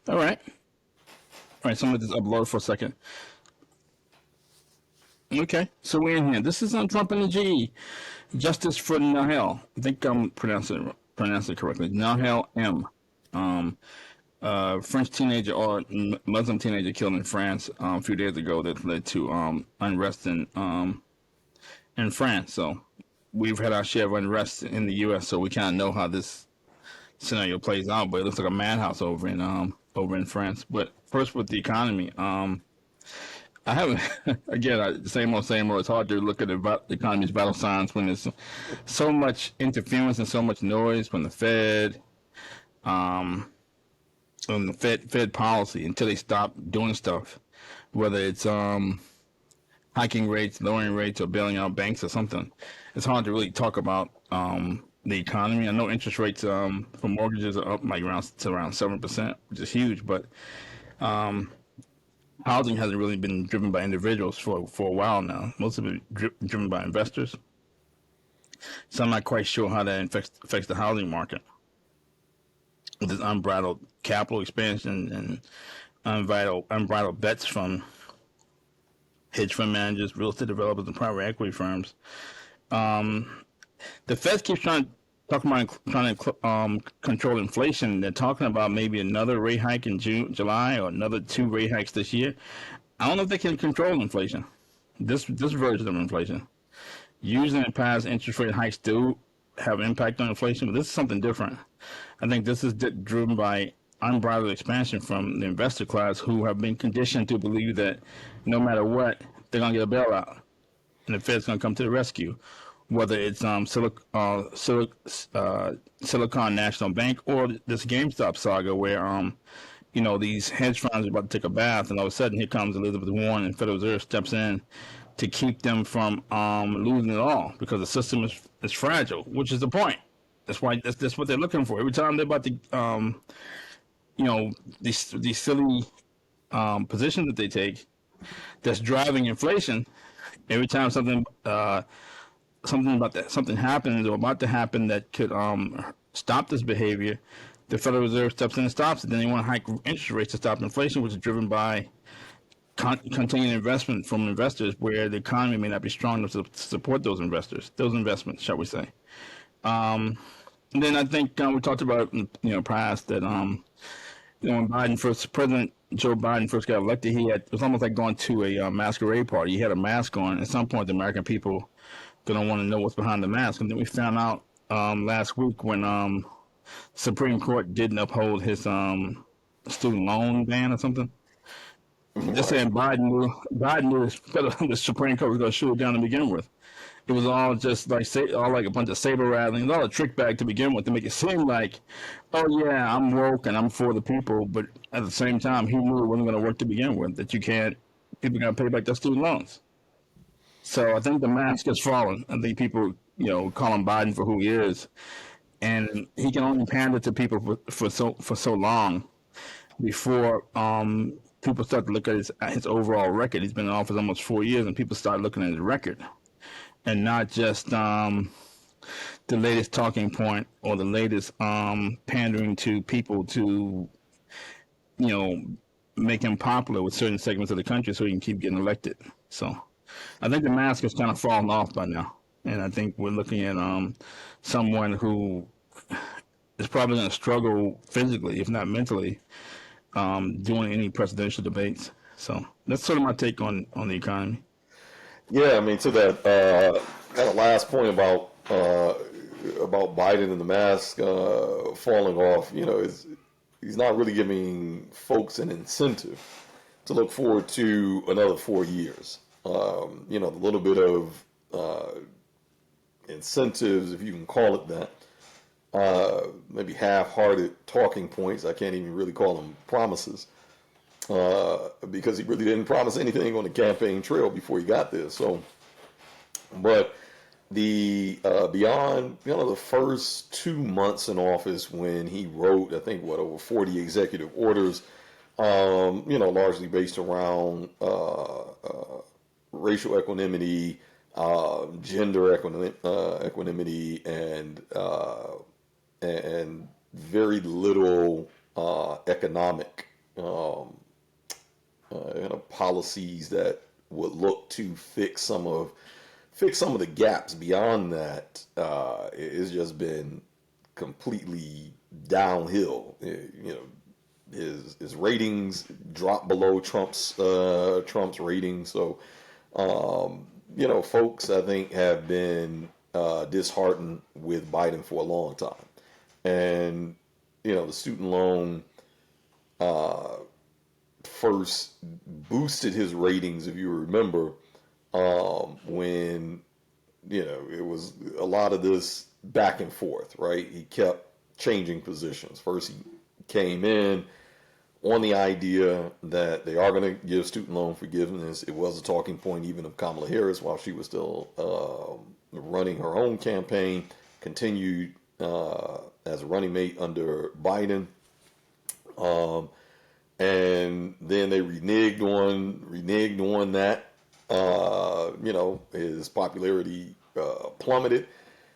All right. All right. So I'm gonna just upload for a second. Okay. So we're in here. This is on Trump and the G. Justice for Nahel. I think I'm pronouncing it correctly. Nahel M. Um, French teenager or Muslim teenager killed in France a few days ago that led to unrest in France. So we've had our share of unrest in the U.S. So we kind of know how this scenario plays out. But it looks like a madhouse over in France. But first with the economy, I haven't again same old same old. It's hard to look at the economy's vital signs when there's so much interference and so much noise from the Fed. Um, on the Fed policy until they stop doing stuff, whether it's hiking rates, lowering rates, or bailing out banks or something. It's hard to really talk about the economy. I know interest rates for mortgages are up like around 7%, which is huge, but um, housing hasn't really been driven by individuals for a while now. Most of it driven by investors. So I'm not quite sure how that affects the housing market. With this unbridled capital expansion and unbridled bets from hedge fund managers, real estate developers, and private equity firms. Um, the Fed keeps talking about trying to control inflation. They're talking about maybe another rate hike in July, or another two rate hikes this year. I don't know if they can control inflation. This version of inflation. Usually in the past, interest rate hikes do have impact on inflation, but this is something different. I think this is driven by unbridled expansion from the investor class who have been conditioned to believe that no matter what, they're going to get a bailout and the Fed's going to come to the rescue. Whether it's Silicon National Bank or this GameStop saga where, these hedge funds are about to take a bath and all of a sudden here comes Elizabeth Warren and Federal Reserve steps in to keep them from losing it all because the system is fragile, which is the point. That's why that's what they're looking for. Every time they're about to, these silly positions that they take that's driving inflation. Every time something happens or about to happen that could stop this behavior, the Federal Reserve steps in and stops it. Then they want to hike interest rates to stop inflation, which is driven by continued investment from investors, where the economy may not be strong enough to support those investments, shall we say? And then I think we talked about past that when President Joe Biden first got elected, it was almost like going to a masquerade party. He had a mask on. At some point, the American people gonna want to know what's behind the mask. And then we found out last week when Supreme Court didn't uphold his student loan ban or something. They're Right. saying Biden knew the Supreme Court was gonna shoot it down to begin with. It was all just all like a bunch of saber rattling, it was all a trick bag to begin with to make it seem like, oh yeah, I'm woke and I'm for the people, but at the same time, he knew it wasn't going to work to begin with. That people got to pay back their student loans. So I think the mask has fallen. I think people, call him Biden for who he is, and he can only pander to people for so long before people start to look at his overall record. He's been in office almost 4 years, and people start looking at his record and not just the latest talking point or the latest pandering to people to you know make him popular with certain segments of the country so he can keep getting elected. So I think the mask has kind of fallen off by now, and I think we're looking at someone who is probably going to struggle physically, if not mentally, doing any presidential debates. So that's sort of my take on the economy. Yeah, I mean, to that kind of last point about Biden and the mask falling off, he's not really giving folks an incentive to look forward to another 4 years. The little bit of incentives, if you can call it that, maybe half-hearted talking points. I can't even really call them promises because he really didn't promise anything on the campaign trail before he got there. So, but the beyond the first 2 months in office when he wrote, I think, over 40 executive orders, largely based around racial equanimity, gender equanimity, and very little economic um, policies that would look to fix some of the gaps. Beyond that, it's just been completely downhill. You know, his ratings dropped below Trump's ratings. So, you know, folks, I think, have been disheartened with Biden for a long time. And, you know, the student loan uh, first boosted his ratings, if you remember, when, you know, it was a lot of this back and forth, right? He kept changing positions. First, he came in on the idea that they are going to give student loan forgiveness. It was a talking point even of Kamala Harris while she was still running her own campaign, continued as a running mate under Biden. And then they reneged on that. You know, his popularity plummeted.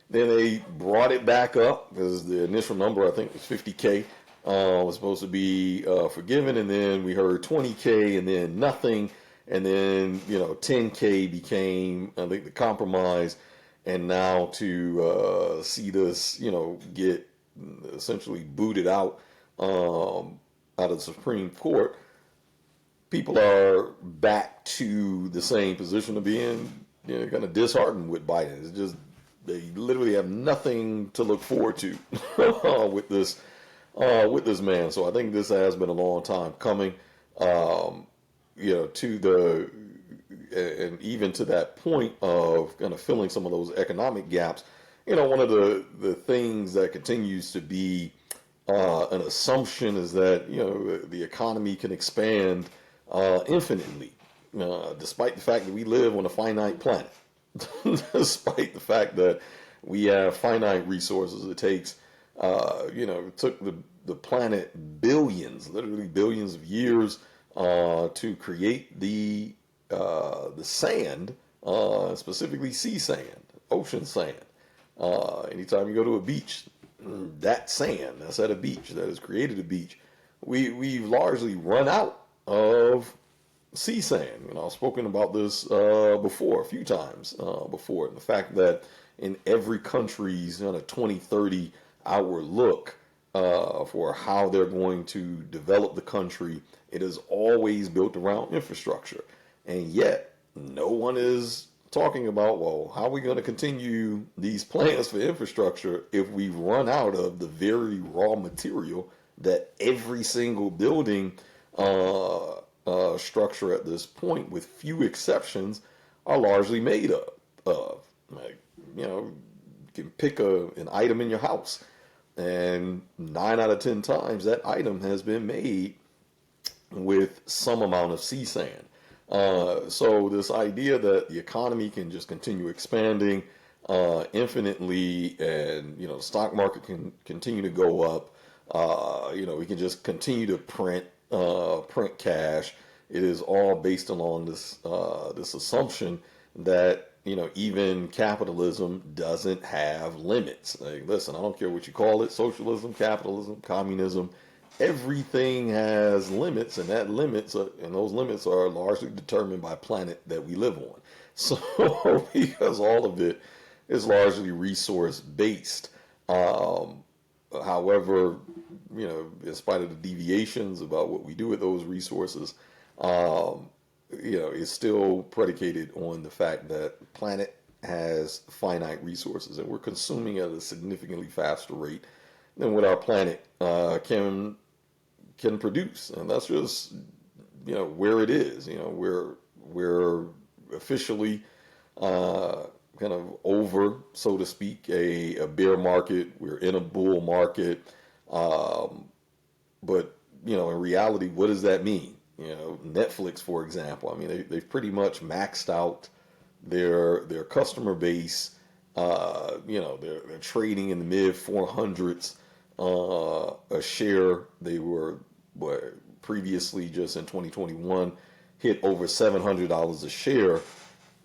Then they brought it back up because the initial number, I think, was 50K. Was supposed to be forgiven, and then we heard 20K, and then nothing, and then, you know, 10K became, I think, the compromise, and now to see this, you know, get essentially booted out of the Supreme Court, people are back to the same position of being, you know, kind of disheartened with Biden. It's just they literally have nothing to look forward to with this man. So I think this has been a long time coming. You know, and even to that point of kind of filling some of those economic gaps. You know, one of the things that continues to be an assumption is that, you know, the economy can expand infinitely, despite the fact that we live on a finite planet, despite the fact that we have finite resources. It takes, you know, it took the planet billions, literally billions of years to create the sand, specifically sea sand, ocean sand. Anytime you go to a beach, that sand that's at a beach that has created a beach, we've largely run out of sea sand. You know, I've spoken about this before a few times before, and the fact that in every country's 2030 outward look for how they're going to develop the country, it is always built around infrastructure, and yet no one is talking about, well, how are we going to continue these plans for infrastructure if we've run out of the very raw material that every single building structure at this point, with few exceptions, are largely made of. Like, you know, you can pick an item in your house, and 9 out of 10 times that item has been made with some amount of sea sand. So this idea that the economy can just continue expanding infinitely, and, you know, the stock market can continue to go up. You know, we can just continue to print cash. It is all based along this assumption that, you know, even capitalism doesn't have limits. Like, listen, I don't care what you call it: socialism, capitalism, communism. Everything has limits, and those limits are largely determined by planet that we live on. So, because all of it is largely resource based. However, you know, in spite of the deviations about what we do with those resources, you know, it's still predicated on the fact that the planet has finite resources, and we're consuming at a significantly faster rate than what our planet can produce. And that's just, you know, where it is. You know, we're officially kind of over, so to speak, a bear market. We're in a bull market. But, you know, in reality, what does that mean? You know, Netflix, for example, I mean, they've pretty much maxed out their customer base. You know, they're trading in the mid 400s a share. They were previously, just in 2021, hit over $700 a share.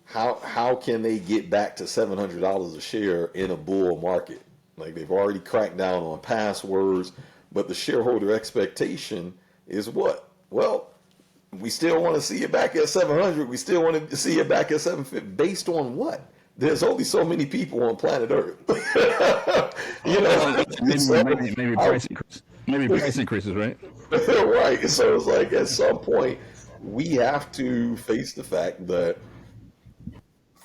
How can they get back to $700 a share in a bull market? Like, they've already cracked down on passwords, but the shareholder expectation is what? Well, we still want to see it back at 700. We still want to see it back at 750. Based on what? There's only so many people on planet Earth. you know, Well, so maybe I, price increase, maybe price increases, right? right. So it's like at some point we have to face the fact that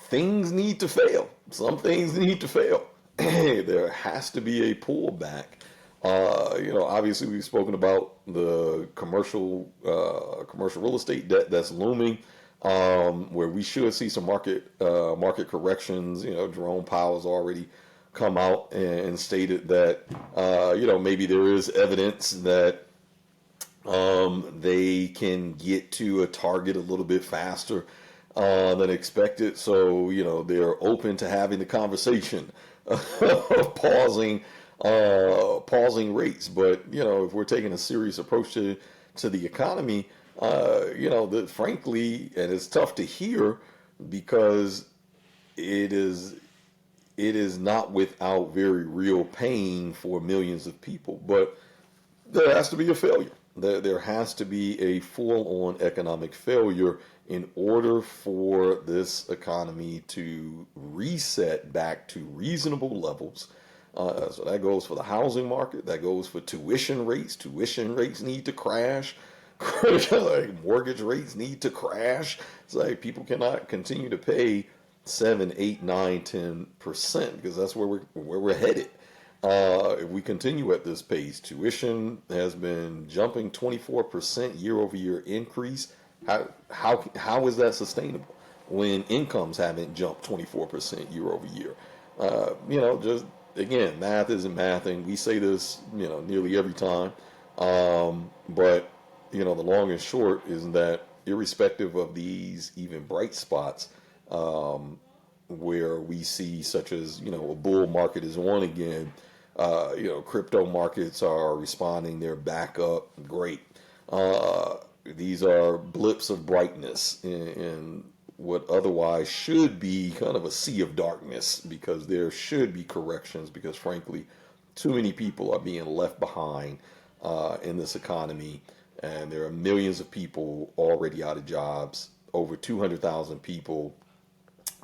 things need to fail. Some things need to fail. There has to be a pullback. Obviously we've spoken about the commercial real estate debt that's looming, where we should see some market corrections. Jerome Powell's already come out and stated that maybe there is evidence that they can get to a target a little bit faster than expected. So, they're open to having the conversation of pausing rates. But, if we're taking a serious approach to the economy, frankly, and it's tough to hear because it is not without very real pain for millions of people. But there has to be a failure. There has to be a full-on economic failure in order for this economy to reset back to reasonable levels. So that goes for the housing market. That goes for tuition rates. Tuition rates need to crash. Like mortgage rates need to crash. It's like people cannot continue to pay 7, 8, 9, 10% because that's where we're headed. If we continue at this pace, tuition has been jumping 24% year over year increase. How is that sustainable when incomes haven't jumped 24% year over year? Just again, math isn't mathing. We say this, nearly every time. But the long and short is that irrespective of these even bright spots, where we see such as, a bull market is on again. Crypto markets are responding. They're back up. Great. These are blips of brightness in what otherwise should be kind of a sea of darkness, because there should be corrections, because frankly, too many people are being left behind in this economy. And there are millions of people already out of jobs. Over 200,000 people.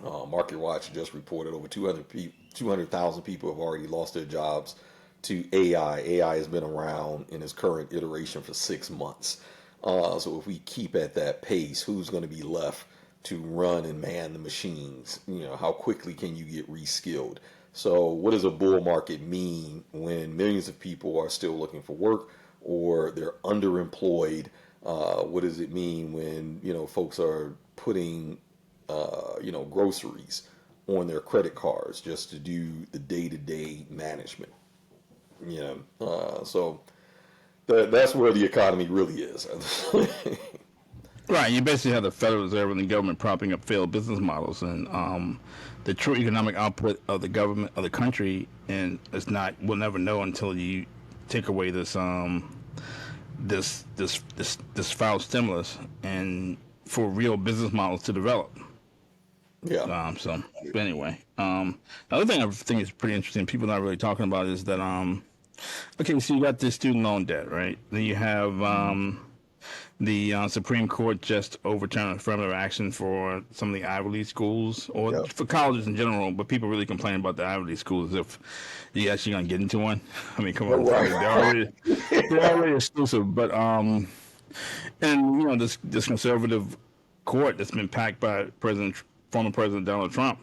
Market Watch just reported over 200,000 people have already lost their jobs to AI. AI has been around in its current iteration for 6 months. So if we keep at that pace, who's going to be left to run and man the machines? How quickly can you get reskilled? So what does a bull market mean when millions of people are still looking for work or they're underemployed? What does it mean when, folks are putting groceries on their credit cards just to do the day-to-day management? So that's where the economy really is. Right. You basically have the Federal Reserve and the government propping up failed business models, and the true economic output of the government of the country, and we'll never know until you take away this foul stimulus and for real business models to develop. Yeah. But anyway, the other thing I think is pretty interesting, people not really talking about, is that okay, so you got this student loan debt, right? Then you have the Supreme Court just overturned affirmative action for some of the Ivy League schools, or Yeah. for colleges in general. But people really complain about the Ivy League schools as if you actually gonna get into one. I mean, come on, I mean, Right. they're already exclusive. But and this conservative court that's been packed by former President Donald Trump.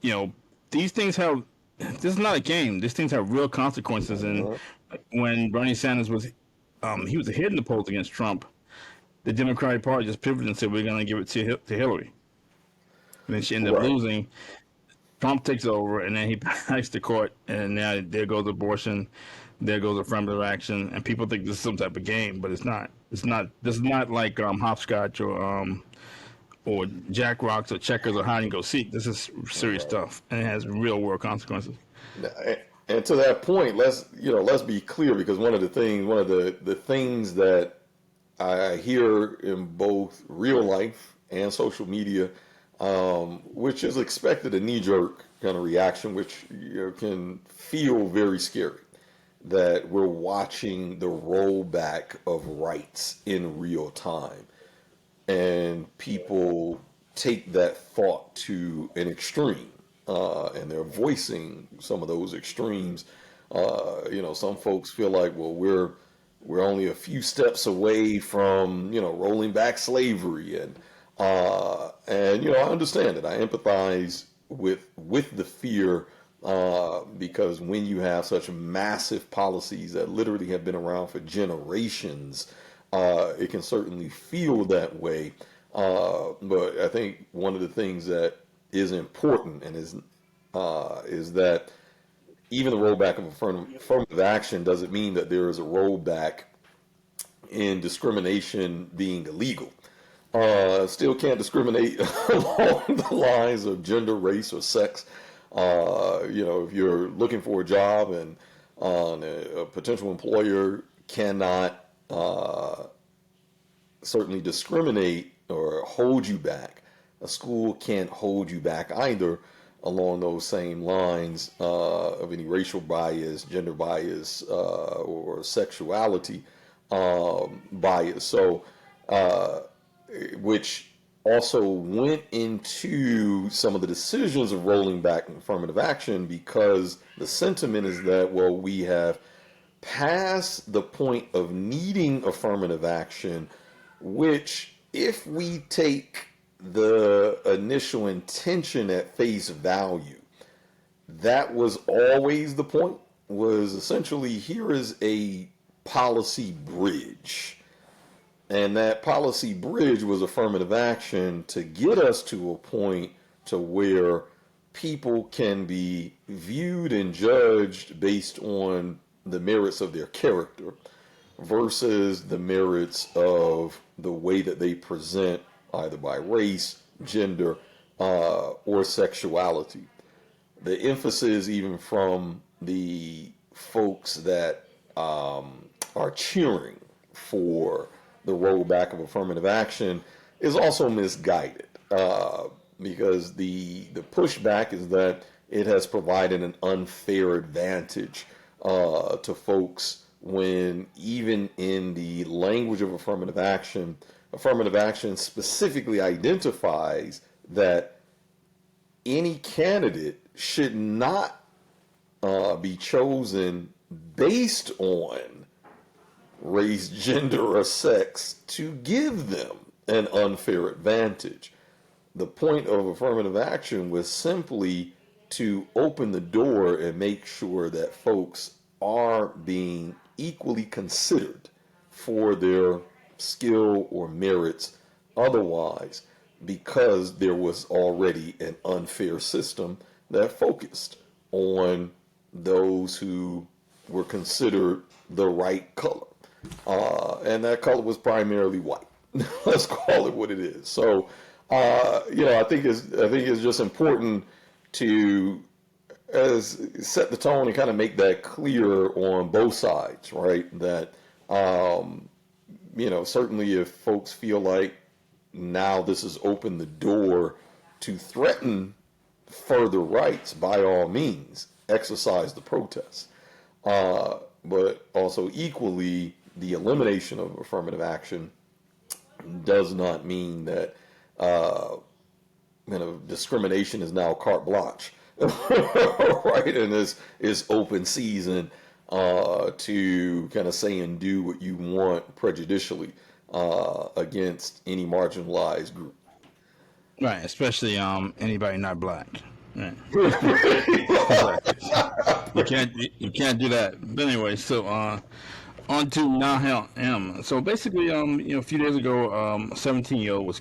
You know, these things have. This is not a game. These things have real consequences. And when Bernie Sanders he was ahead in the polls against Trump, the Democratic Party just pivoted and said we're going to give it to Hillary, and then she ended up Right. losing. Trump takes over, and then he packs the court, and now there goes abortion, there goes affirmative action, and people think this is some type of game, but it's not. It's not. This is not like hopscotch or jack rocks or checkers or hide and go seek. This is serious Right. stuff, and it has real world consequences. And to that point, let's be clear, because one of the things that I hear in both real life and social media, which is expected, a knee jerk kind of reaction, which can feel very scary. that we're watching the rollback of rights in real time, and people take that thought to an extreme, and they're voicing some of those extremes. Some folks feel like, well, we're only a few steps away from rolling back slavery, and I understand it. I empathize with the fear, because when you have such massive policies that literally have been around for generations, it can certainly feel that way. But I think one of the things that is important and is that even the rollback of affirmative action doesn't mean that there is a rollback in discrimination being illegal. Still can't discriminate along the lines of gender, race, or sex. If you're looking for a job and a potential employer cannot certainly discriminate or hold you back, a school can't hold you back either along those same lines of any racial bias, gender bias, or sexuality bias. So, which also went into some of the decisions of rolling back affirmative action, because the sentiment is that, well, we have passed the point of needing affirmative action, which, if we take the initial intention at face value, that was always the point, was essentially, here is a policy bridge. And that policy bridge was affirmative action to get us to a point to where people can be viewed and judged based on the merits of their character versus the merits of the way that they present, either by race, gender, or sexuality. The emphasis, even from the folks that are cheering for the rollback of affirmative action, is also misguided, because the pushback is that it has provided an unfair advantage to folks, when even in the language of affirmative action specifically identifies that any candidate should not be chosen based on race, gender, or sex to give them an unfair advantage. The point of affirmative action was simply to open the door and make sure that folks are being equally considered for their skill or merits otherwise, because there was already an unfair system that focused on those who were considered the right color. And that color was primarily white. Let's call it what it is. So, I think it's just important to set the tone and kind of make that clear on both sides, right? That certainly if folks feel like now this has opened the door to threaten further rights, by all means, exercise the protest. But also equally, the elimination of affirmative action does not mean that discrimination is now carte blanche, right? And is open season to kind of say and do what you want prejudicially against any marginalized group. Right, especially anybody not black. Right. You can't do that. But anyway, so on to Nahel M. So basically, a few days ago, a 17-year-old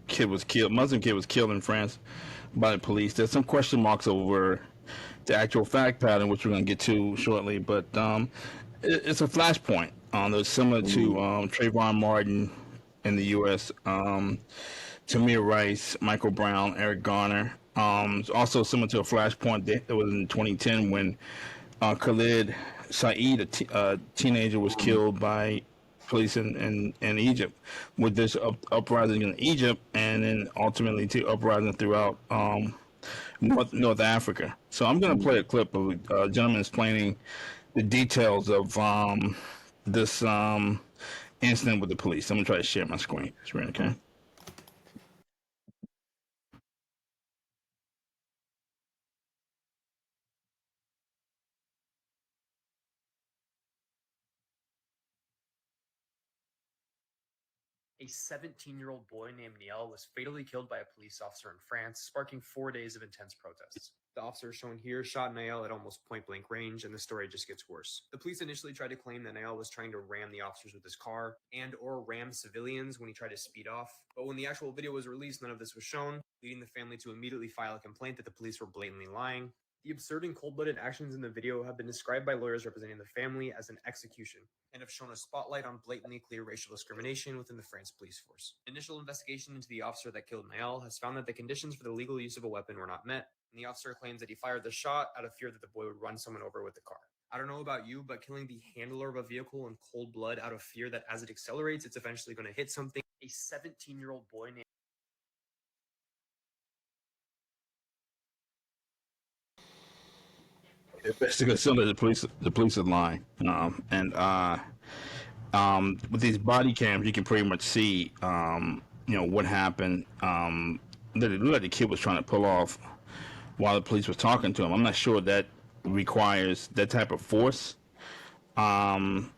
kid was killed. Muslim kid was killed in France by the police. There's some question marks over the actual fact pattern, which we're going to get to shortly. But it's a flashpoint. That's similar to Trayvon Martin in the U.S. Tamir Rice, Michael Brown, Eric Garner. It's also similar to a flashpoint that was in 2010 when Khalid Saeed, a teenager, was killed by police in Egypt, with this uprising in Egypt, and then ultimately to uprising throughout North Africa. So I'm going to play a clip of a gentleman explaining the details of this incident with the police. I'm gonna try to share my screen. Okay. A 17-year-old boy named Nahel was fatally killed by a police officer in France, sparking 4 days of intense protests. The officer shown here shot Nahel at almost point-blank range, and the story just gets worse. The police initially tried to claim that Nahel was trying to ram the officers with his car and/or ram civilians when he tried to speed off. But when the actual video was released, none of this was shown, leading the family to immediately file a complaint that the police were blatantly lying. The absurd and cold-blooded actions in the video have been described by lawyers representing the family as an execution and have shown a spotlight on blatantly clear racial discrimination within the France police force. Initial investigation into the officer that killed Nahel has found that the conditions for the legal use of a weapon were not met, and the officer claims that he fired the shot out of fear that the boy would run someone over with the car. I don't know about you, but killing the handler of a vehicle in cold blood out of fear that as it accelerates, it's eventually going to hit something. A 17-year-old boy named Basically, so that the police are lying, with these body cams, you can pretty much see, what happened. That it looked like the kid was trying to pull off while the police was talking to him. I'm not sure that requires that type of force. You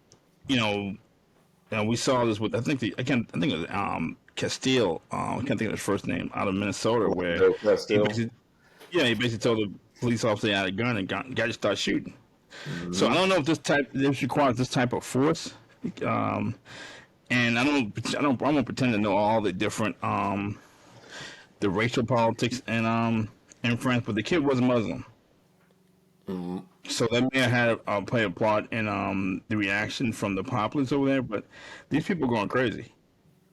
know, and we saw this with I think it was Castile. I can't think of his first name, out of Minnesota, where Bill he Castile. basically he basically told the police officer he had a gun and got to start shooting. So I Mm-hmm. don't know if this requires this type of force. Um, and I won't pretend to know all the different the racial politics in France, but the kid was Muslim, Mm-hmm. so that may have had play a part in the reaction from the populace over there. But these people are going crazy.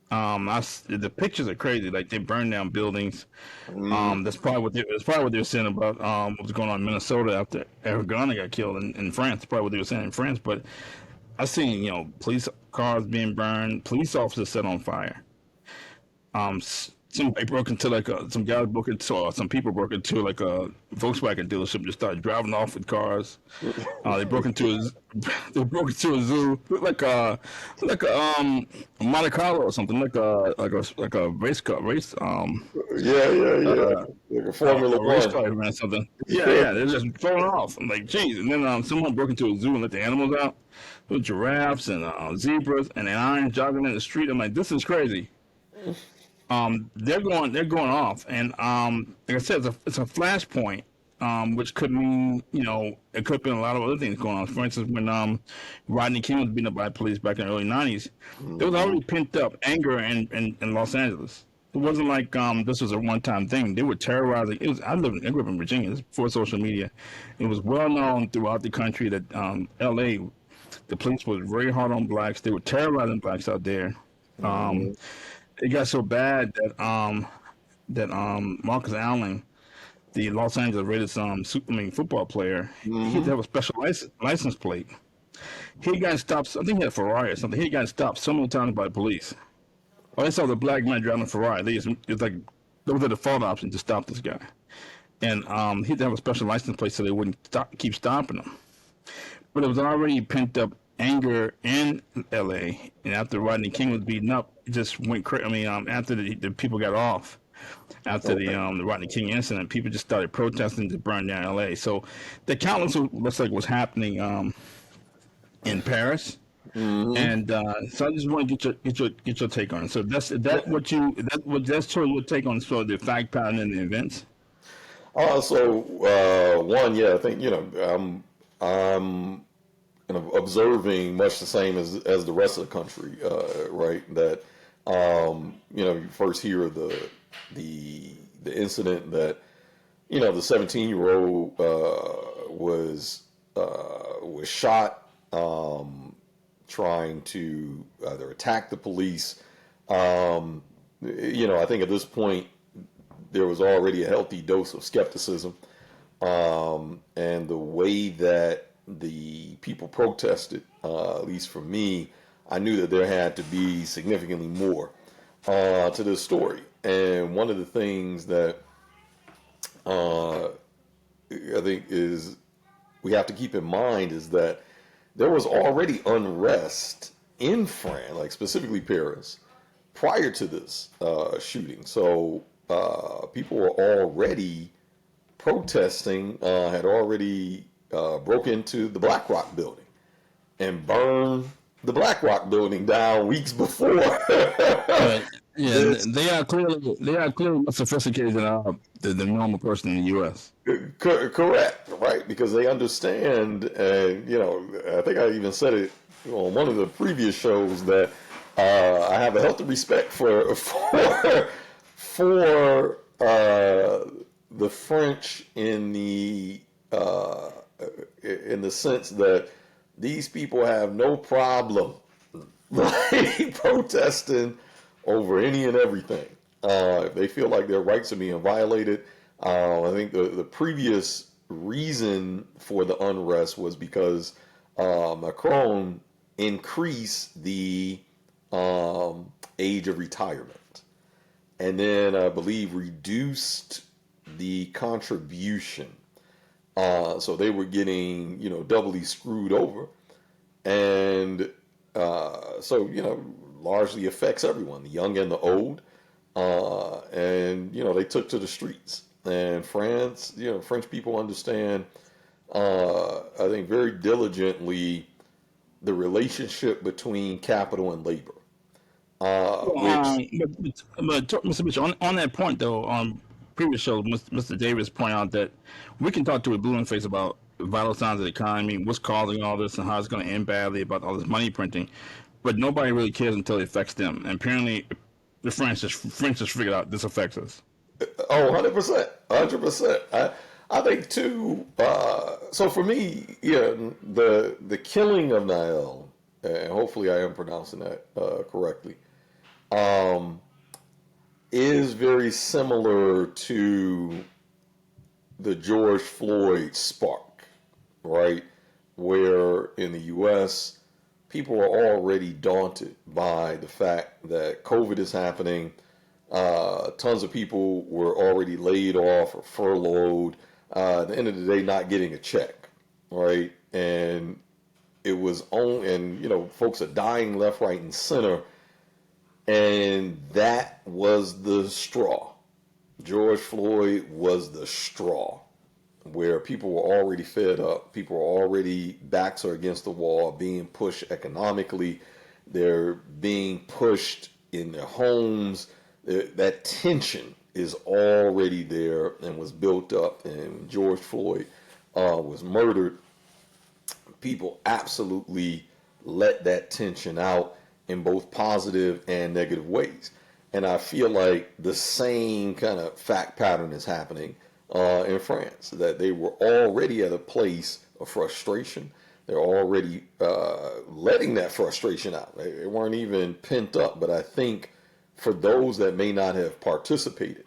The pictures are crazy. Like, they burned down buildings. Mm-hmm. That's probably what they were saying about what's going on in Minnesota after Aragona got killed in France. Probably what they were saying in France. But I've seen, police cars being burned, police officers set on fire. Somebody broke into some guys broke into, or some people broke into like a Volkswagen dealership and just started driving off with cars. They broke into they broke into a zoo. Looked like a Monte Carlo or something, like a race car race Yeah, yeah, yeah. Like a Formula a race One. car or something. Yeah, Yeah. yeah, they're just throwing off. I'm like, geez. And then someone broke into a zoo and let the animals out. With giraffes and zebras and lions jogging in the street. I'm like, this is crazy. They're going off, and like I said, it's a flashpoint, which could mean, it could have been a lot of other things going on. For instance, when Rodney King was beaten up by police back in the early '90s, there was Mm-hmm. already pent up anger in Los Angeles. It wasn't like this was a one-time thing. They were terrorizing. It was. I grew up in Virginia. This is before social media. It was well known throughout the country that L.A. the police was very hard on blacks. They were terrorizing blacks out there. Um, Mm-hmm. it got so bad that Marcus Allen, the Los Angeles Raiders football player, he had to Mm-hmm. have a special license plate. He got stopped. I think he had a Ferrari or something. He got stopped so many times by the police. Oh, they saw the black man driving a Ferrari. It's like that was the default option to stop this guy. And he had to have a special license plate so they wouldn't keep stopping him. But it was already pent up anger in L.A. And after Rodney King was beaten up, it just went crazy. I mean, after the people got off, after Okay. the Rodney King incident, people just started protesting to burn down L.A. So the countless looks like was happening in Paris, Mm-hmm. and so I just want to get your take on it. So that's sort of your take on sort of the fact pattern and the events. One, yeah, I think I'm observing much the same as the rest of the country, right? That you first hear of the incident that the 17-year-old was shot trying to either attack the police. I think at this point there was already a healthy dose of skepticism, and the way that the people protested, at least for me, I knew that there had to be significantly more to this story. And one of the things that I think is we have to keep in mind is that there was already unrest in France, like specifically Paris, prior to this shooting. So people were already protesting, had already broke into the Black Rock building and burned the Black Rock building down weeks before Right. Yeah, this. they are clearly more sophisticated than the normal person in the U.S. Correct, right? Because they understand, and I think I even said it on one of the previous shows that I have a healthy respect for the French in the sense that these people have no problem like protesting over any and everything. If they feel like their rights are being violated. I think the previous reason for the unrest was because Macron increased the age of retirement, and then I believe reduced the contribution. So they were getting, doubly screwed over, and so largely affects everyone, the young and the old, and they took to the streets. And France, French people understand, I think, very diligently the relationship between capital and labor, which, Mr. Mitchell, on that point though, on previous shows, Mr. Davis pointed out that we can talk to a blue in face about vital signs of the economy, what's causing all this, and how it's going to end badly about all this money printing, but nobody really cares until it affects them. And apparently, the French just figured out this affects us. oh, 100%, 100%. I think too. So for me, yeah, the killing of Nahel, and hopefully I am pronouncing that correctly, um, is very similar to the George Floyd spark, right? Where in the U.S., people are already daunted by the fact that COVID is happening. Tons of people were already laid off or furloughed. At the end of the day, not getting a check, right? And it was on, and folks are dying left, right, and center. And that was the straw. George Floyd was the straw where people were already fed up. People were already backs are against the wall, being pushed economically. They're being pushed in their homes. That tension is already there and was built up. And George Floyd was murdered. People absolutely let that tension out in both positive and negative ways. And I feel like the same kind of fact pattern is happening in France, that they were already at a place of frustration. They're already letting that frustration out. They weren't even pent up. But I think for those that may not have participated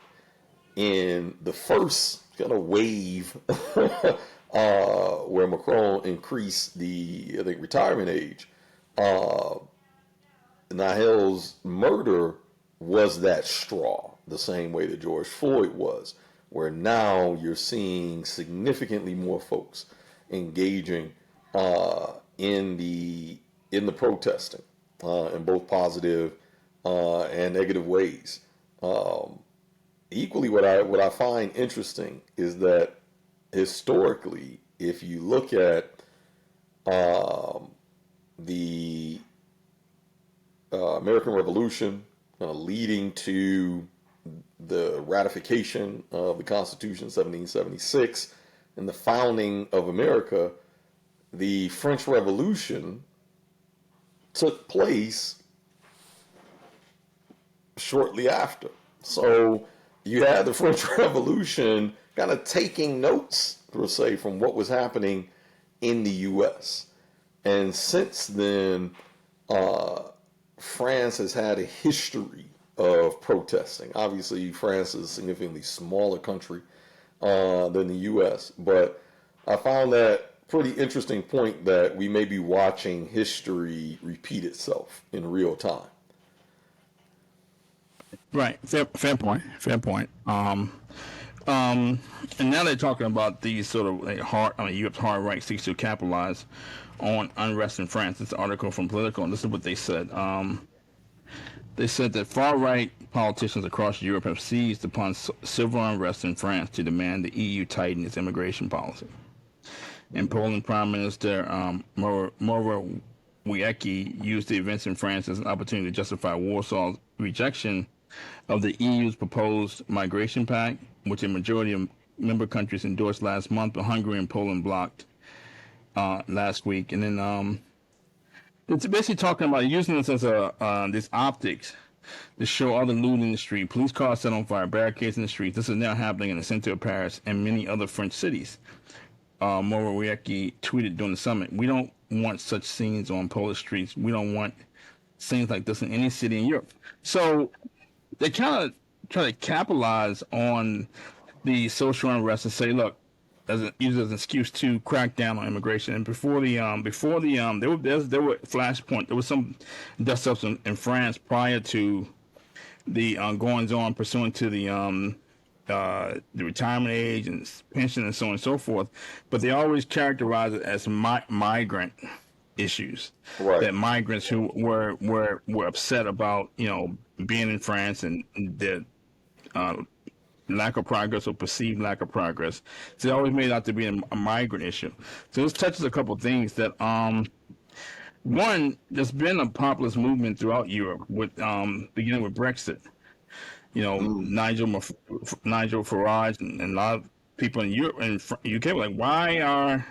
in the first kind of wave where Macron increased the, I think, retirement age, Nahel's murder was that straw, the same way that George Floyd was, where now you're seeing significantly more folks engaging in the protesting in both positive and negative ways. Equally, what I find interesting is that historically, if you look at the American Revolution leading to the ratification of the Constitution 1776 and the founding of America, the French Revolution took place shortly after. So you had the French Revolution kind of taking notes, per se, from what was happening in the U.S. And since then, France has had a history of protesting. Obviously, France is a significantly smaller country than the U.S., but I found that pretty interesting point that we may be watching history repeat itself in real time. Right. Fair point. Fair point. And now they're talking about these sort of like Europe's hard right seeks to capitalize on unrest in France. It's an article from Politico, and this is what they said. They said that far right politicians across Europe have seized upon civil unrest in France to demand the EU tighten its immigration policy. In Poland, Prime Minister Morawiecki used the events in France as an opportunity to justify Warsaw's rejection of the EU's proposed migration pact, which a majority of member countries endorsed last month, but Hungary and Poland blocked last week. And then it's basically talking about using this as this optics to show other looting in the street. Police cars set on fire, barricades in the streets. This is now happening in the center of Paris and many other French cities. Morawiecki tweeted during the summit, "We don't want such scenes on Polish streets. We don't want scenes like this in any city in Europe." So they kind of try to capitalize on the social unrest and say, "Look, use it as an excuse to crack down on immigration." And before the there were flashpoint. There was some dust ups in France prior to the goings on pursuant to the retirement age and pension and so on and so forth, but they always characterize it as migrant issues. Right. That migrants who were upset about being in France and their lack of progress or perceived lack of progress. So they always made it out to be a migrant issue. So this touches a couple of things that one, there's been a populist movement throughout Europe with beginning with Brexit. Nigel Farage and a lot of people in Europe and UK were like, why are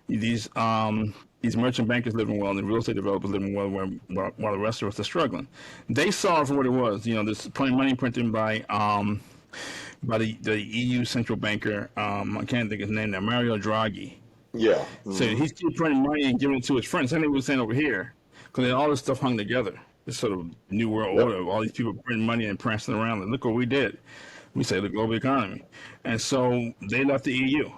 these merchant bankers living well and the real estate developers living well while the rest of us are struggling? They saw it for what it was. This money printing by the EU central banker. I can't think of his name now, Mario Draghi. Yeah. Mm-hmm. So he's keep printing money and giving it to his friends. Same thing we were saying over here, because all this stuff hung together. This sort of new world order. All these people printing money and prancing around. And look what we did. We saved the global economy. And so they left the EU.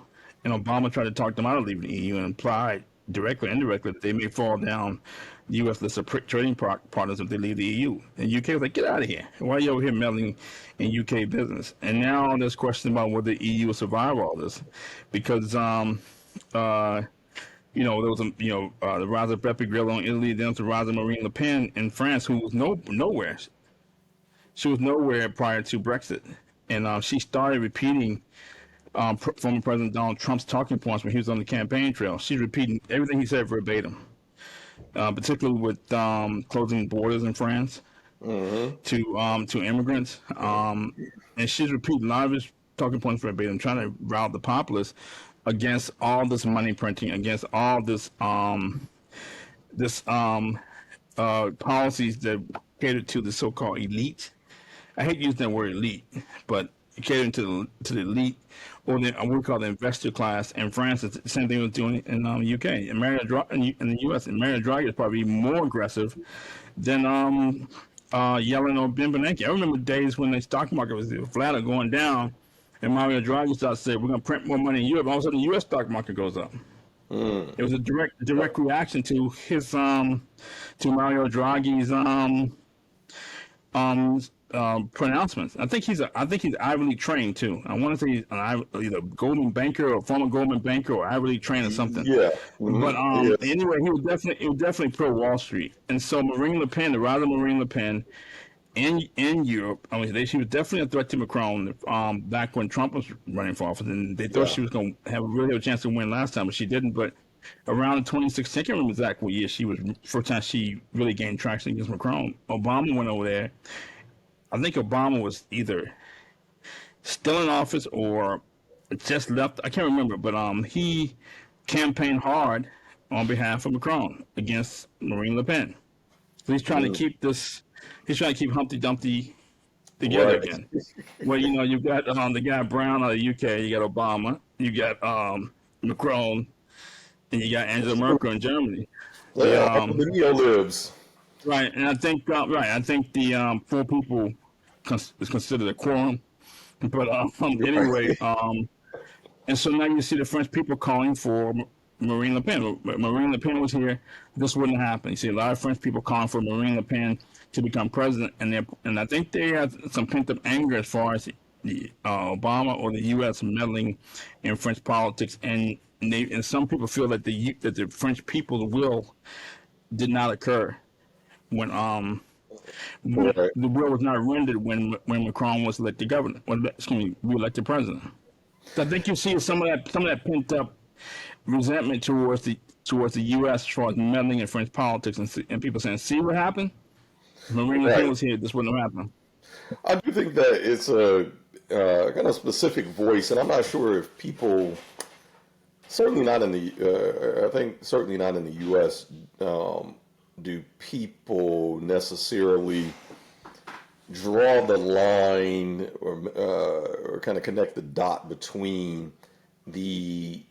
And Obama tried to talk them out of leaving the EU and implied directly or indirectly that they may fall down the U.S. list of trading partners if they leave the EU. And UK was like, get out of here. Why are you over here meddling in UK business? And now there's question about whether the EU will survive all this. Because there was the rise of Beppe Grillo in Italy, then the rise of Marine Le Pen in France, who was nowhere. She was nowhere prior to Brexit, and she started repeating former President Donald Trump's talking points when he was on the campaign trail. She's repeating everything he said verbatim, particularly with closing borders in France to immigrants, and she's repeating a lot of his talking points verbatim, trying to rout the populace against all this money printing, against all this policies that cater to the so-called elite. I hate using that word elite, but catering to the elite, or what we call the investor class in France. It's the same thing we're doing in the UK. And in the US, and Mario Draghi is probably more aggressive than Yellen or Ben Bernanke. I remember days when the stock market was flat or going down, and Mario Draghi started saying, we're going to print more money in Europe. All of a sudden, the U.S. stock market goes up. It was a direct reaction to his to Mario Draghi's pronouncements. I think he's Ivy League trained too. I want to say he's either Goldman banker or former Goldman banker or Ivy League trained or something. Yeah. But anyway, he was definitely pro Wall Street. And so Marine Le Pen, the rise of Marine Le Pen in Europe, she was definitely a threat to Macron back when Trump was running for office, and they thought she was going to have a chance to win last time, but she didn't. But around 2016, I can't remember exactly what year she was, first time she really gained traction against Macron. Obama went over there. I think Obama was either still in office or just left. I can't remember, but he campaigned hard on behalf of Macron against Marine Le Pen. So he's trying to keep this. He's trying to keep Humpty Dumpty together again. Well, you've got the guy Brown out of the UK, you got Obama, you got Macron, and you got Angela Merkel in Germany. The neo-libs. Right, and I think the four people is considered a quorum. But anyway, and so now you see the French people calling for Marine Le Pen. Marine Le Pen was here, this wouldn't happen. You see a lot of French people calling for Marine Le Pen to become president, and I think they have some pent up anger as far as Obama or the U.S. meddling in French politics, and some people feel that the French people's will did not occur when Right. the will was not rendered when Macron was elected governor, or excuse me, re-elected president. So I think you see some of that pent up resentment towards the U.S. as far as meddling in French politics, and people saying, "See what happened? Marine Le Pen Right. was here. This wouldn't have happened." I do think that it's a kind of specific voice, and I'm not sure if people, certainly not in the, I think certainly not in the U.S. Do people necessarily draw the line or kind of connect the dot between the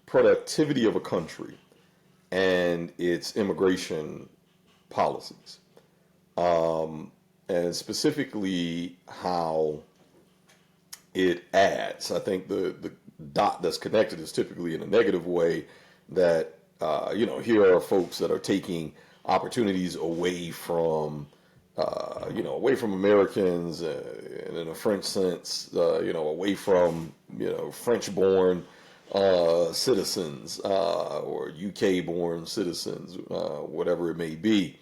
productivity of a country and its immigration policies, and specifically how it adds. I think the dot that's connected is typically in a negative way, that here are folks that are taking opportunities away from away from Americans, and in a French sense, away from French-born citizens, or UK-born citizens, whatever it may be.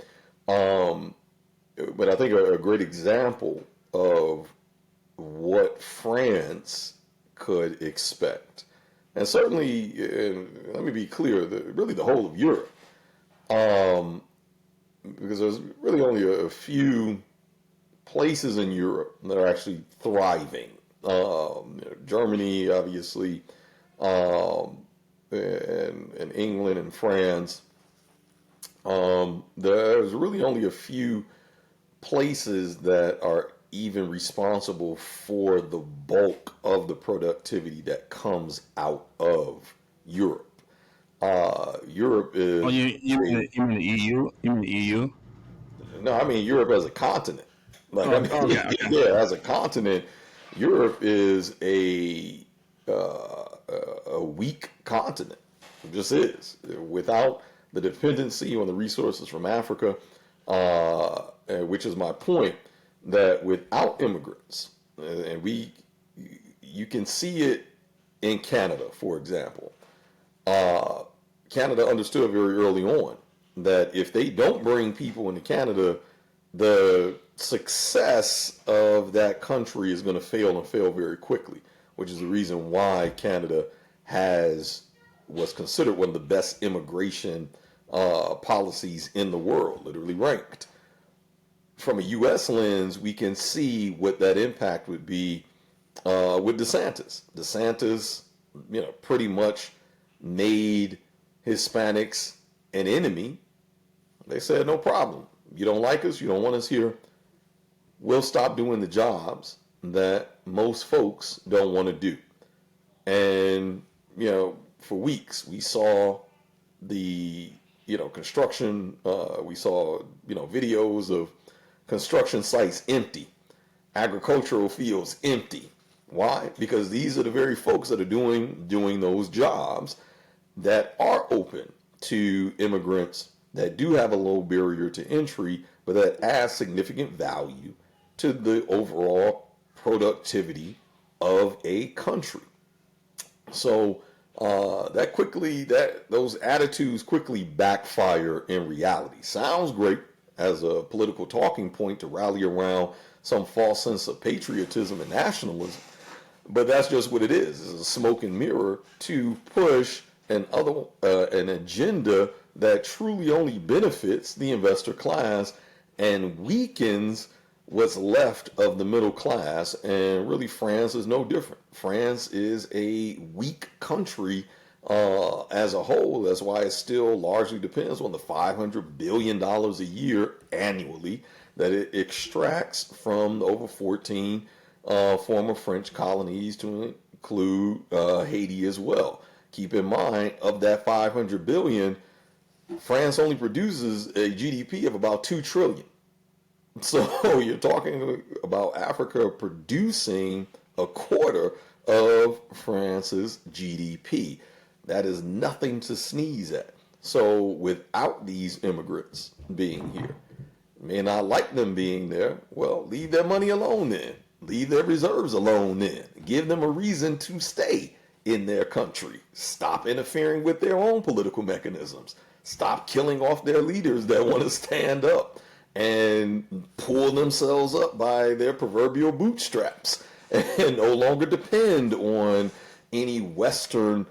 But I think a great example of what France could expect, and certainly, let me be clear, really the whole of Europe, because there's really only a few places in Europe that are actually thriving. Germany, obviously, and England and France. There's really only a few places that are even responsible for the bulk of the productivity that comes out of Europe. Europe is Oh, you mean the EU? You mean the EU? no, I mean Europe as a continent. Like, I Oh, mean, okay, okay. yeah, as a continent, Europe is a weak continent. It just is. Without the dependency on the resources from Africa, which is my point, that without immigrants, and you can see it in Canada, for example. Canada understood very early on that if they don't bring people into Canada, the success of that country is going to fail, and fail very quickly, which is the reason why Canada was considered one of the best immigration policies in the world, literally ranked. From a U.S. lens, we can see what that impact would be with DeSantis. DeSantis, pretty much made Hispanics an enemy. They said, no problem. You don't like us, you don't want us here, we'll stop doing the jobs that most folks don't want to do. And, for weeks, we saw the, construction, we saw, videos of construction sites empty, agricultural fields empty. Why? Because these are the very folks that are doing those jobs that are open to immigrants, that do have a low barrier to entry, but that adds significant value to the overall productivity of a country. So those attitudes quickly backfire in reality. Sounds great as a political talking point to rally around some false sense of patriotism and nationalism, but that's just what it is. It's a smoke and mirror to push an agenda that truly only benefits the investor class and weakens what's left of the middle class. And really, France is no different. France is a weak country as a whole. That's why it still largely depends on the $500 billion a year annually that it extracts from the over 14 former French colonies, to include Haiti as well. Keep in mind, of that 500 billion, France only produces a GDP of about 2 trillion. So you're talking about Africa producing a quarter of France's GDP. That is nothing to sneeze at. So without these immigrants being here, may not like them being there, well, leave their money alone then. leave their reserves alone then. Give them a reason to stay in their country. Stop interfering with their own political mechanisms. Stop killing off their leaders that want to stand up and pull themselves up by their proverbial bootstraps and no longer depend on any Western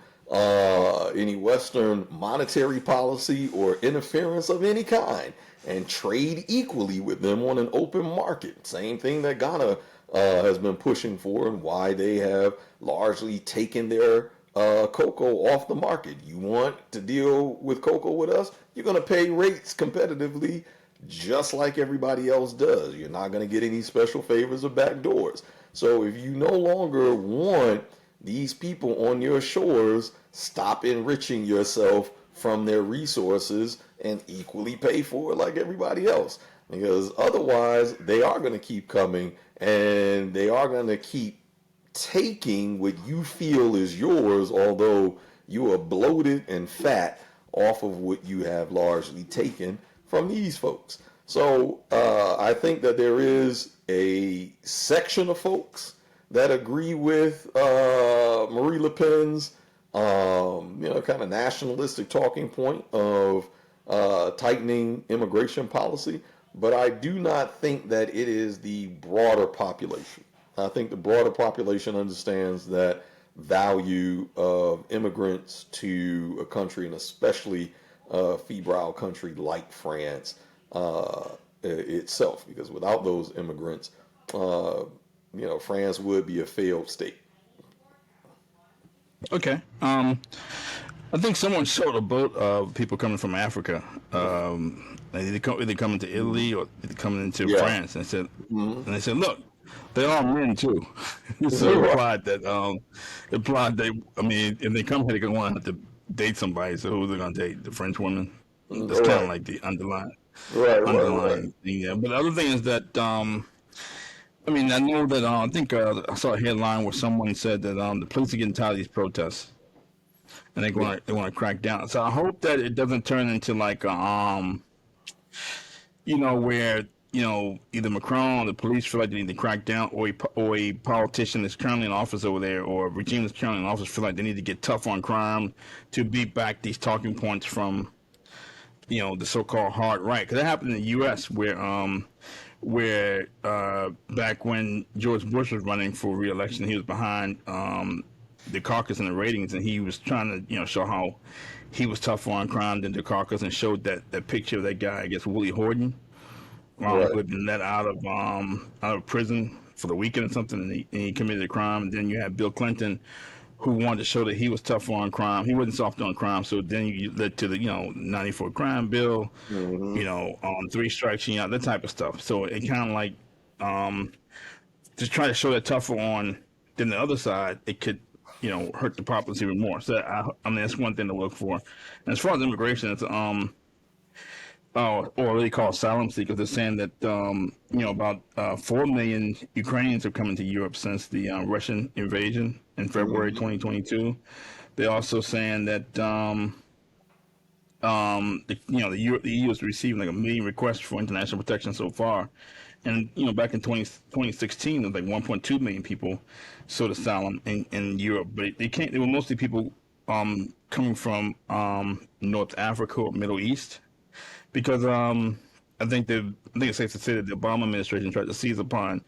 monetary policy or interference of any kind, and trade equally with them on an open market. Same thing that Ghana has been pushing for, and why they have largely taken their cocoa off the market. You want to deal with cocoa with us? You're going to pay rates competitively just like everybody else does. You're not going to get any special favors or backdoors. So if you no longer want these people on your shores, stop enriching yourself from their resources and equally pay for it like everybody else. Because otherwise, they are going to keep coming, and they are going to keep taking what you feel is yours, although you are bloated and fat off of what you have largely taken from these folks. So I think that there is a section of folks that agree with Marie Le Pen's kind of nationalistic talking point of tightening immigration policy, but I do not think that it is the broader population. I think the broader population understands that value of immigrants to a country, and especially a febrile country like France itself, because without those immigrants, France would be a failed state. Okay. I think someone showed a boat of people coming from Africa. Either coming to Italy or either coming into Yeah. France, and they said, look, they're all men too. So it implied that I mean, if they come here, they're gonna want to have to date somebody. So who they're gonna date? The French woman. That's kind of like the underlying thing. Yeah. But the other thing is that I mean, I know that I think I saw a headline where someone said that the police are getting tired of these protests, and they want to crack down. So I hope that it doesn't turn into like where either Macron or the police feel like they need to crack down, or a politician that's currently in office over there, or a regime that's currently in office feel like they need to get tough on crime to beat back these talking points from the so-called hard right. Because that happened in the U.S. where back when George Bush was running for re-election, he was behind the caucus in the ratings, and he was trying to show how he was tougher on crime than the caucus, and showed that picture of that guy, I guess Willie Horton, who had been let out of prison for the weekend or something, and he committed a crime. And then you had Bill Clinton, who wanted to show that he was tougher on crime. He wasn't soft on crime. So then you led to the 94 crime bill, on 3 strikes, that type of stuff. So it kind of like just try to show that tougher on than the other side, it could hurt the populace even more. So I mean that's one thing to look for. And as far as immigration, it's or what they call asylum seekers. They're saying that about 4 million Ukrainians have come into Europe since the Russian invasion in February 2022. They're also saying that the EU is receiving like 1 million requests for international protection so far. And back in 2016, there was like 1.2 million people sought asylum in Europe, but they were mostly people coming from North Africa or Middle East, because I think it's safe to say that the Obama administration tried to seize upon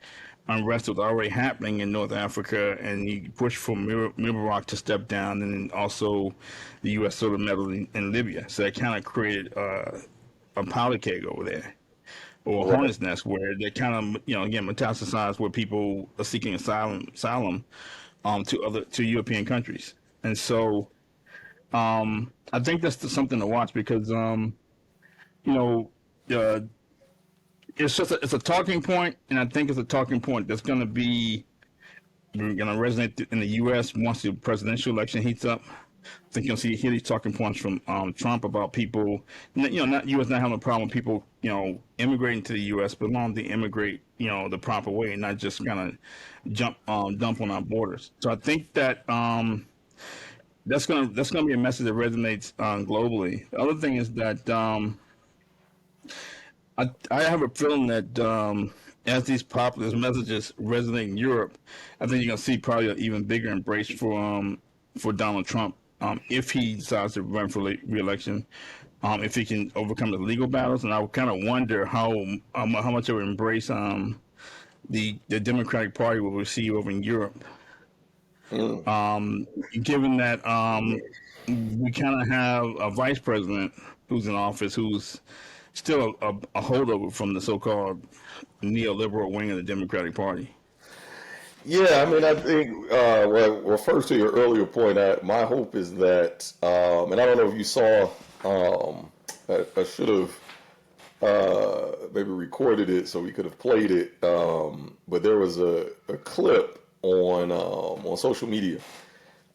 unrest that was already happening in North Africa, and he pushed for Mubarak to step down, and then also the U.S. sort of meddled in Libya. So that kind of created a powder keg over there, or a hornet's nest, where they kind of again metastasized where people are seeking asylum to European countries. And so I think that's something to watch, because it's a talking point, and I think it's a talking point that's going to resonate in the U.S. once the presidential election heats up. I think you'll hear these talking points from Trump about people, not U.S. not having a problem with people, immigrating to the U.S., but long to immigrate, the proper way, and not just kind of dump on our borders. So I think that that's gonna be a message that resonates globally. The other thing is that I have a feeling that as these populist messages resonate in Europe, I think you're gonna see probably an even bigger embrace for Donald Trump if he decides to run for re-election. If he can overcome the legal battles, and I would kind of wonder how much it would embrace the Democratic Party will receive over in Europe. Mm. Given that we kind of have a vice president who's in office who's still a holdover from the so-called neoliberal wing of the Democratic Party. Yeah, I mean, I think, well, first to your earlier point, my hope is that, and I don't know if you saw, I should have maybe recorded it so we could have played it, but there was a clip on social media,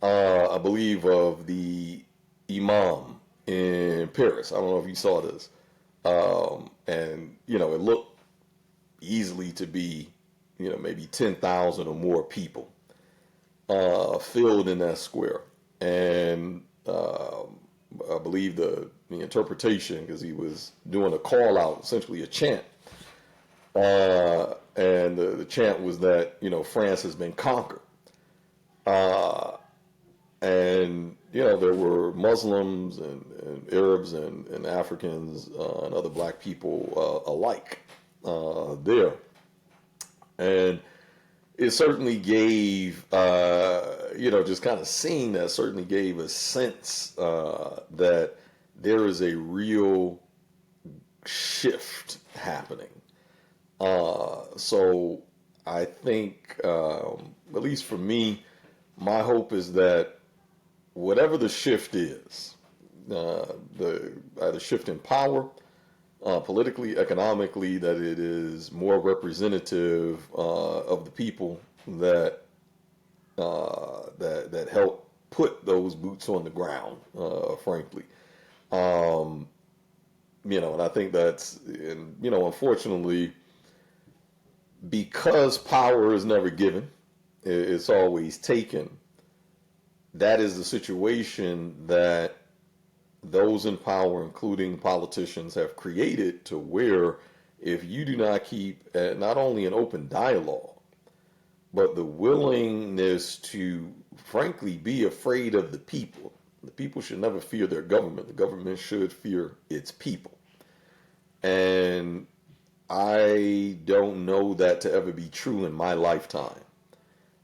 I believe, of the imam in Paris. I don't know if you saw this, and it looked easily to be, maybe 10,000 or more people filled in that square. And I believe the interpretation, because he was doing a call out, essentially a chant. And the chant was that, France has been conquered. And, there were Muslims and Arabs and Africans and other black people alike there. And it certainly gave, just kind of seeing that certainly gave a sense that there is a real shift happening. So I think, at least for me, my hope is that whatever the shift is, either shift in power, politically, economically, that it is more representative of the people that that help put those boots on the ground, frankly. And I think that's, and unfortunately, because power is never given, it's always taken. That is the situation that those in power, including politicians, have created, to where if you do not keep not only an open dialogue, but the willingness to, frankly, be afraid of the people. The people should never fear their government. The government should fear its people. And I don't know that to ever be true in my lifetime.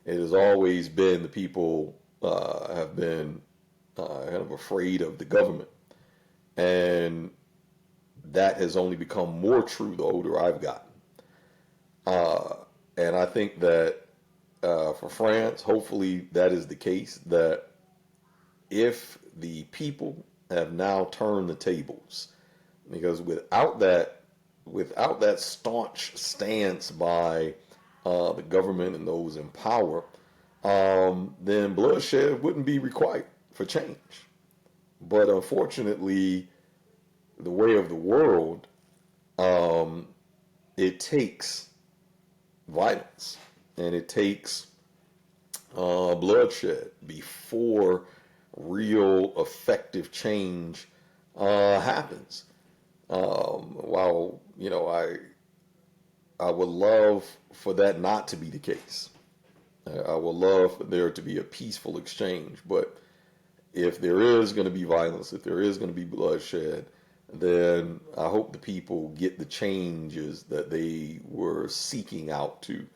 It has always been the people have been kind of afraid of the government. And that has only become more true the older I've gotten. And I think that for France, hopefully that is the case, that if the people have now turned the tables, because without that staunch stance by the government and those in power, then bloodshed wouldn't be required for change. But unfortunately, the way of the world, it takes violence and it takes bloodshed before real effective change happens. While I would love for that not to be the case. I would love for there to be a peaceful exchange, but if there is going to be violence, if there is going to be bloodshed, then I hope the people get the changes that they were seeking out to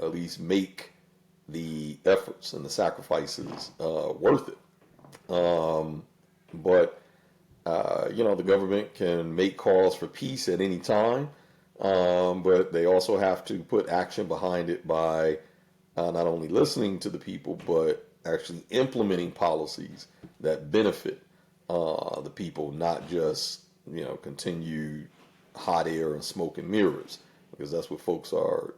at least make the efforts and the sacrifices worth it. But the government can make calls for peace at any time, but they also have to put action behind it by not only listening to the people, but actually implementing policies that benefit the people, not just continued hot air and smoke and mirrors, because that's what folks are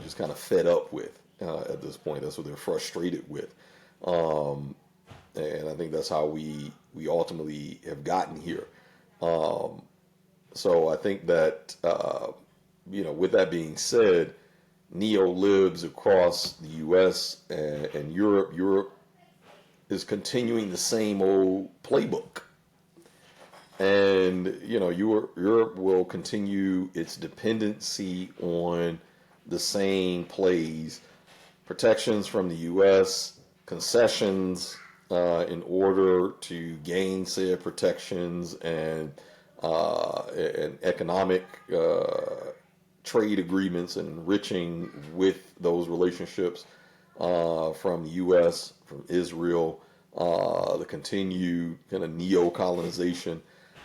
just kind of fed up with at this point. That's what they're frustrated with, and I think that's how we ultimately have gotten here. So I think that with that being said, Neo lives across the U.S. and Europe. Europe is continuing the same old playbook. And Europe will continue its dependency on the same plays: protections from the U.S., concessions in order to gain said protections, and economic trade agreements, and enriching with those relationships from the U.S., from Israel, the continued kind of neo-colonization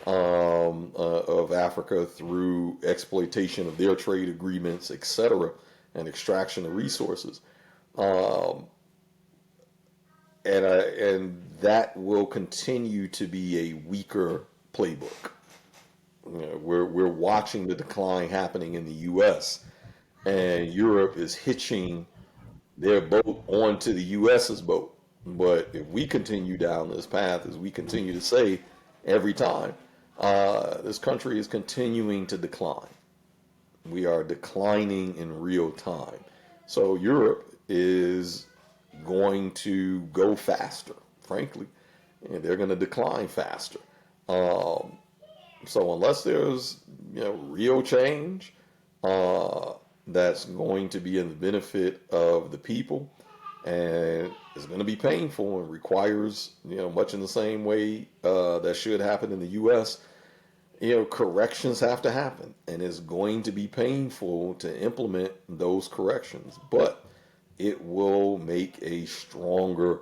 of Africa through exploitation of their trade agreements, etc., and extraction of resources. Um, and that will continue to be a weaker playbook. We're watching the decline happening in the U.S., and Europe is hitching their boat onto the U.S.'s boat. But if we continue down this path, as we continue to say every time, this country is continuing to decline. We are declining in real time. So Europe is going to go faster, frankly, and they're going to decline faster. Um, so unless there's real change uh, that's going to be in the benefit of the people, and it's going to be painful and requires much in the same way that should happen in the U.S. Corrections have to happen, and it's going to be painful to implement those corrections, but it will make a stronger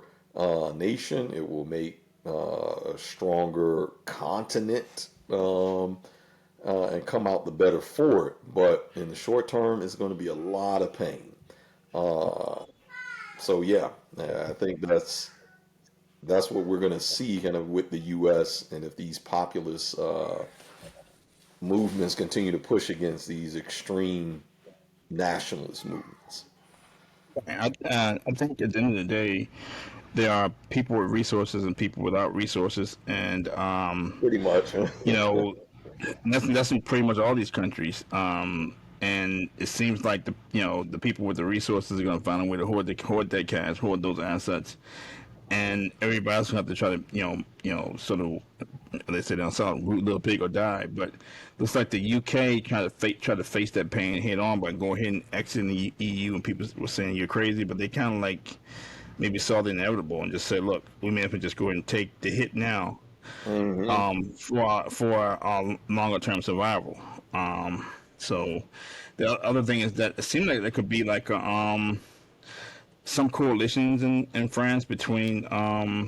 nation. It will make a stronger continent, and come out the better for it. But in the short term, it's going to be a lot of pain. Uh, so yeah, I think that's what we're going to see kind of with the U.S. And if these populist movements continue to push against these extreme nationalist movements. I think at the end of the day, there are people with resources and people without resources, and Pretty much. you know, that's in pretty much all these countries. And it seems like the people with the resources are going to find a way to hoard their cash, hoard those assets, and everybody else will have to try to sort of, they say down south, root little pig or die. But looks like the UK try to face that pain head on by going ahead and exiting the EU, and people were saying you're crazy, but they kind of like maybe saw the inevitable and just said, look, we may have to just go ahead and take the hit now, Hmm. for our longer term survival. So the other thing is that it seems like there could be like some coalitions in France between I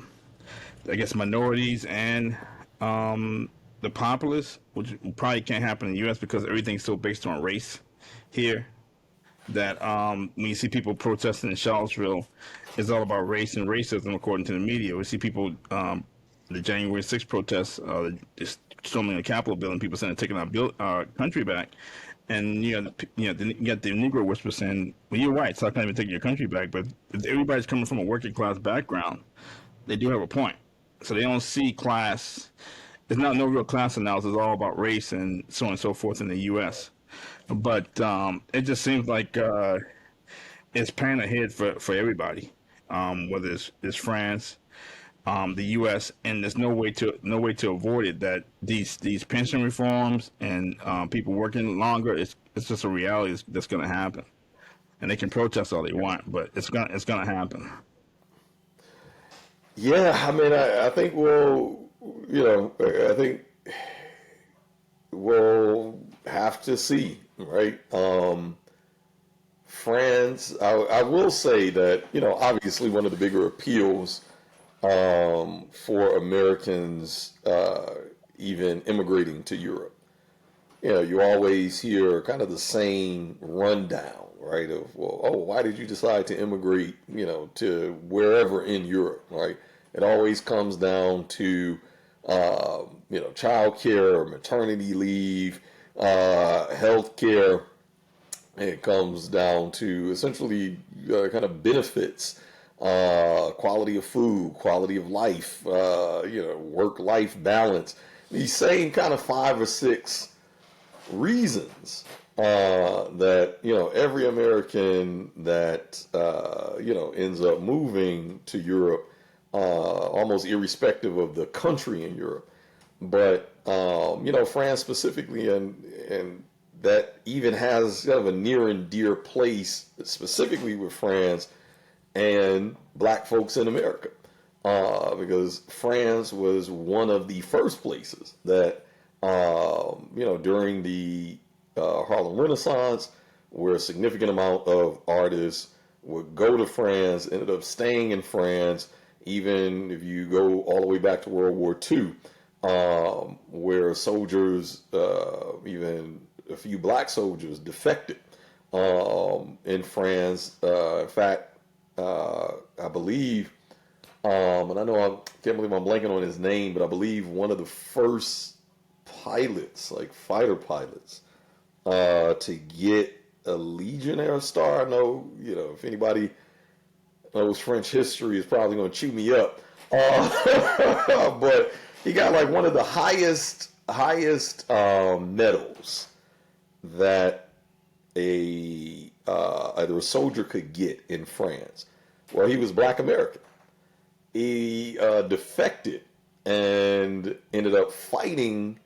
guess minorities and the populace, which probably can't happen in the U.S. because everything's so based on race here. That when you see people protesting in Charlottesville, it's all about race and racism, according to the media. We see people, the January 6th protests, just storming the Capitol building, people saying taking our country back. And you got the Negro whisper saying, "Well, you're right. So I can't even take your country back." But if everybody's coming from a working class background, they do have a point. So they don't see class. It's not no real class analysis. It's all about race and so on and so forth in the U.S. But it just seems like it's pan ahead for everybody, whether it's France, the U.S., and there's no way to avoid it. That these pension reforms and people working longer, it's just a reality that's going to happen, and they can protest all they want, but it's gonna happen. Yeah, I mean, I think I think we'll have to see, right? France, I will say that, obviously one of the bigger appeals for Americans even immigrating to Europe. You always hear kind of the same rundown, right? Of, well, oh, why did you decide to immigrate, to wherever in Europe, right? It always comes down to, child care, maternity leave, health care. It comes down to essentially kind of benefits, quality of food, quality of life, work-life balance. These same kind of 5 or 6 reasons that every American that ends up moving to Europe, almost irrespective of the country in Europe. But France specifically, and that even has kind of a near and dear place specifically with France and black folks in America, because France was one of the first places that, during the Harlem Renaissance, where a significant amount of artists would go to France, ended up staying in France, even if you go all the way back to World War II, where soldiers, even a few black soldiers, defected in France. In fact, I believe, and I know I can't believe I'm blanking on his name, but I believe one of the first pilots, like fighter pilots, to get a Legionnaire star. I know, if anybody knows French history, is probably going to chew me up. But he got like one of the highest medals that either a soldier could get in France. Well, he was Black American. He defected and ended up fighting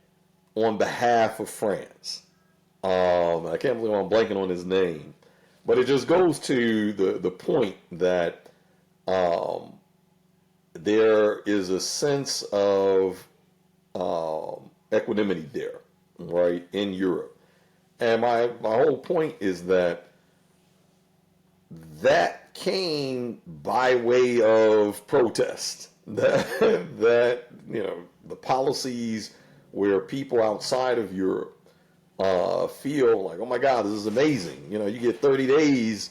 on behalf of France. I can't believe I'm blanking on his name, but it just goes to the point that there is a sense of equanimity there, right, in Europe. And my whole point is that came by way of protest. That the policies where people outside of Europe feel like, oh my God, this is amazing. You get 30 days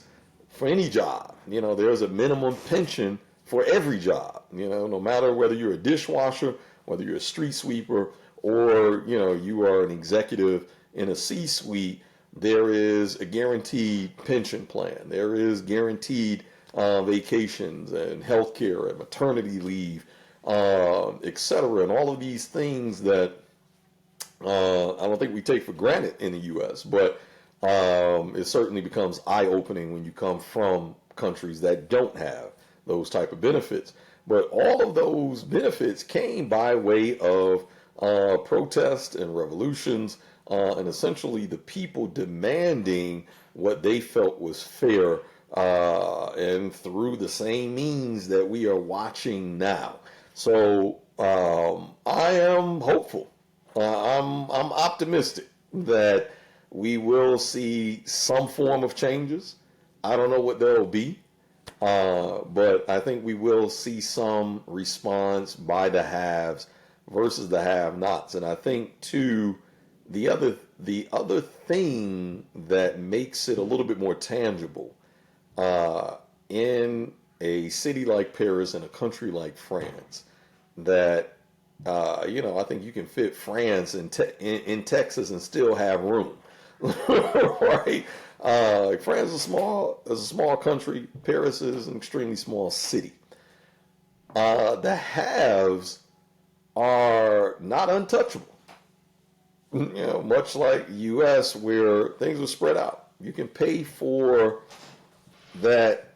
for any job. There's a minimum pension for every job. No matter whether you're a dishwasher, whether you're a street sweeper, or you are an executive in a C-suite, there is a guaranteed pension plan. There is guaranteed vacations and health care and maternity leave, etc. And all of these things that I don't think we take for granted in the U.S., but it certainly becomes eye-opening when you come from countries that don't have those type of benefits. But all of those benefits came by way of protest and revolutions, and essentially the people demanding what they felt was fair, and through the same means that we are watching now. So I am hopeful. I'm optimistic that we will see some form of changes. I don't know what they'll be, but I think we will see some response by the haves versus the have-nots. And I think too, the other thing that makes it a little bit more tangible, in a city like Paris and a country like France, that I think you can fit France in Texas and still have room, right? France is a small country. Paris is an extremely small city. The haves are not untouchable. Much like U.S., where things are spread out. You can pay for that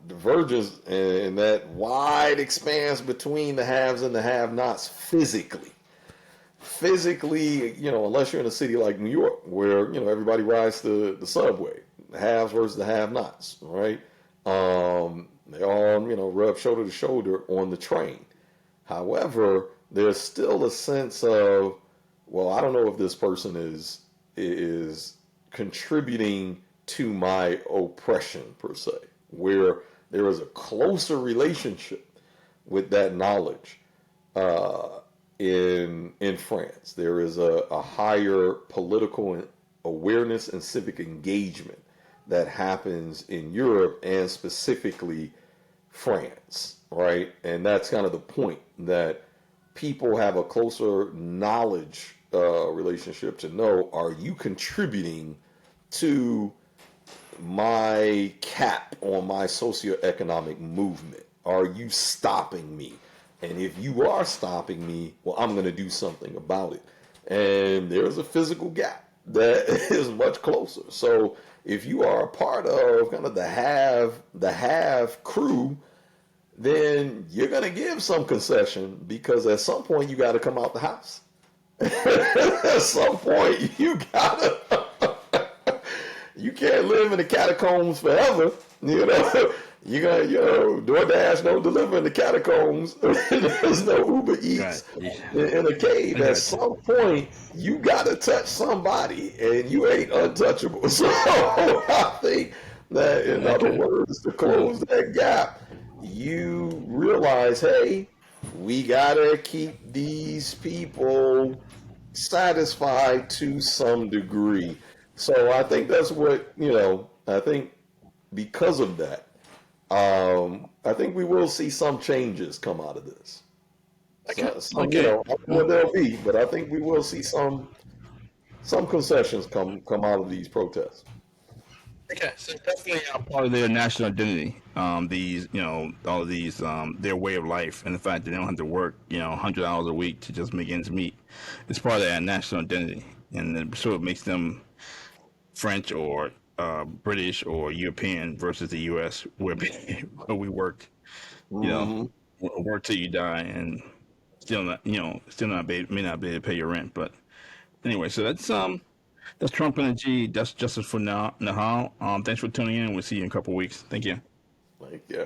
divergence and that wide expanse between the haves and the have-nots physically. Unless you're in a city like New York, where everybody rides the subway, the haves versus the have-nots, right? They all rub shoulder to shoulder on the train. However, there's still a sense of, well, I don't know if this person is contributing to my oppression per se, where there is a closer relationship with that knowledge in France. There is a higher political awareness and civic engagement that happens in Europe and specifically France, right? And that's kind of the point, that people have a closer knowledge relationship to know, are you contributing to my cap on my socioeconomic movement? Are you stopping me? And if you are stopping me, well, I'm going to do something about it. And there's a physical gap that is much closer. So if you are a part of kind of the have crew, then you're going to give some concession, because at some point you got to come out the house. At some point, you gotta. You can't live in the catacombs forever. You know, you got DoorDash don't deliver in the catacombs. There's no Uber Right. Eats Yeah. in a cave. I At got you. some point, you gotta touch somebody, and you ain't untouchable. So I think that, in other Okay. words, to close that gap, you realize, hey, we gotta keep these people satisfied to some degree. So I think that's what, I think because of that, I think we will see some changes come out of this. Okay. So, some, Okay. I don't know what they'll be, but I think we will see some concessions come out of these protests. Okay, so definitely part of their national identity. These, all of these, their way of life, and the fact that they don't have to work, 100 hours a week to just make ends meet. It's part of their national identity, and so it makes them French or British or European versus the U.S., where where we work, you know, Hmm. work till you die, and still not, may not be able to pay your rent. But anyway, so that's Trump and the G. That's justice for now. Nahal. Thanks for tuning in. We'll see you in a couple weeks. Thank you. Like, yeah.